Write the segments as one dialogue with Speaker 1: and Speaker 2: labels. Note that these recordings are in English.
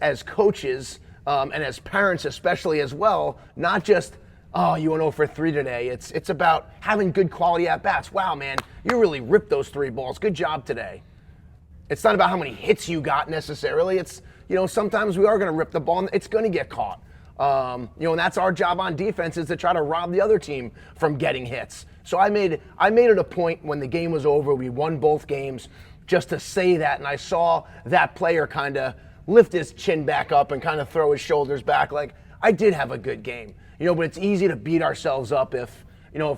Speaker 1: as coaches and as parents especially as well, not just, oh, you went 0 for 3 today. It's about having good quality at-bats. Wow, man, you really ripped those 3 balls. Good job today. It's not about how many hits you got necessarily. It's, sometimes we are going to rip the ball and it's going to get caught. And that's our job on defense, is to try to rob the other team from getting hits. So I made it a point when the game was over, we won both games, just to say that, and I saw that player kind of lift his chin back up and kind of throw his shoulders back like, I did have a good game. But it's easy to beat ourselves up if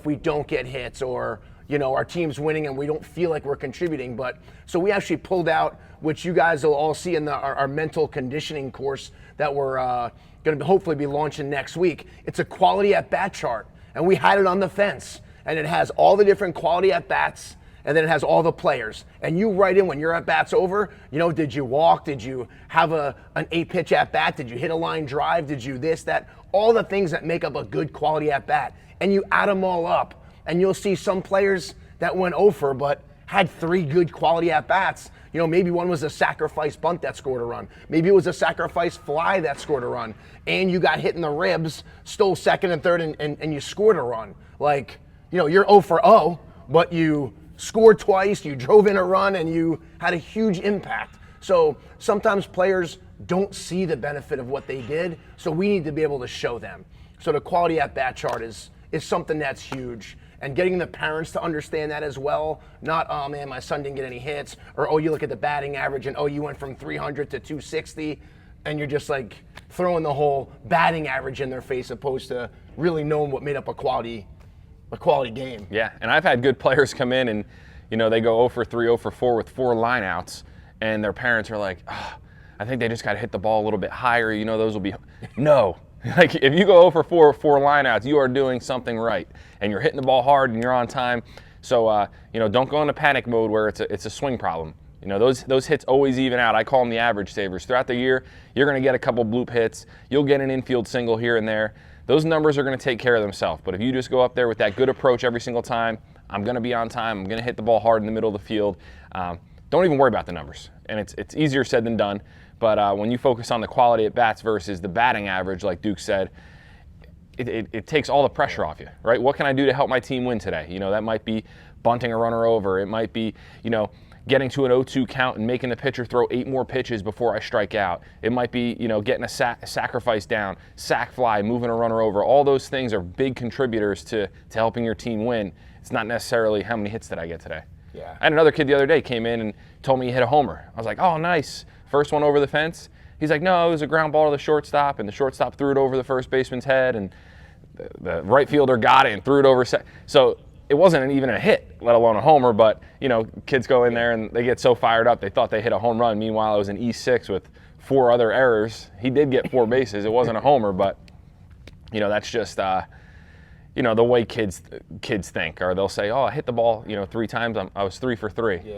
Speaker 1: we don't get hits, or our team's winning and we don't feel like we're contributing. But so we actually pulled out, which you guys will all see in our mental conditioning course that we're going to hopefully be launching next week. It's a quality at-bat chart, and we had it on the fence, and it has all the different quality at-bats, and then it has all the players. And you write in when your at-bat's over, did you walk? Did you have an 8-pitch at-bat? Did you hit a line drive? Did you this, that? All the things that make up a good quality at-bat. And you add them all up, and you'll see some players that went over but had 3 good quality at-bats. Maybe one was a sacrifice bunt that scored a run. Maybe it was a sacrifice fly that scored a run. And you got hit in the ribs, stole second and third, and you scored a run. Like, you're 0 for 0, but you scored twice, you drove in a run, and you had a huge impact. So sometimes players don't see the benefit of what they did, so we need to be able to show them. So the quality at-bat chart is something that's huge. And getting the parents to understand that as well, not, oh man, my son didn't get any hits, or oh, you look at the batting average and oh, you went from 300 to 260, and you're just like throwing the whole batting average in their face, opposed to really knowing what made up a quality game.
Speaker 2: Yeah, and I've had good players come in and, they go 0 for 3, 0 for 4 with 4 lineouts, and their parents are like, oh, I think they just got to hit the ball a little bit higher, those will be, no. Like, if you go 0 for 4 with 4 lineouts, you are doing something right, and you're hitting the ball hard and you're on time. So, don't go into panic mode where it's a swing problem. Those hits always even out. I call them the average savers. Throughout the year, you're going to get a couple bloop hits. You'll get an infield single here and there. Those numbers are going to take care of themselves. But if you just go up there with that good approach every single time, I'm going to be on time, I'm going to hit the ball hard in the middle of the field, don't even worry about the numbers. And it's easier said than done. But when you focus on the quality at bats versus the batting average, like Duke said, it takes all the pressure off you, right? What can I do to help my team win today? That might be bunting a runner over. It might be, getting to an 0-2 count and making the pitcher throw 8 more pitches before I strike out. It might be, getting a sacrifice down, sac fly, moving a runner over. All those things are big contributors to helping your team win. It's not necessarily how many hits did I get today.
Speaker 1: Yeah.
Speaker 2: I had another kid the other day came in and told me he hit a homer. I was like, oh, nice. First one over the fence. He's like, no, it was a ground ball to the shortstop, and the shortstop threw it over the first baseman's head, and the right fielder got it and threw it over. So it wasn't even a hit, let alone a homer, but, kids go in there and they get so fired up, they thought they hit a home run. Meanwhile, it was an E6 with 4 other errors. He did get 4 bases. It wasn't a homer, but, that's just, the way kids think. Or they'll say, oh, I hit the ball, 3 times. I was 3 for 3.
Speaker 1: Yeah.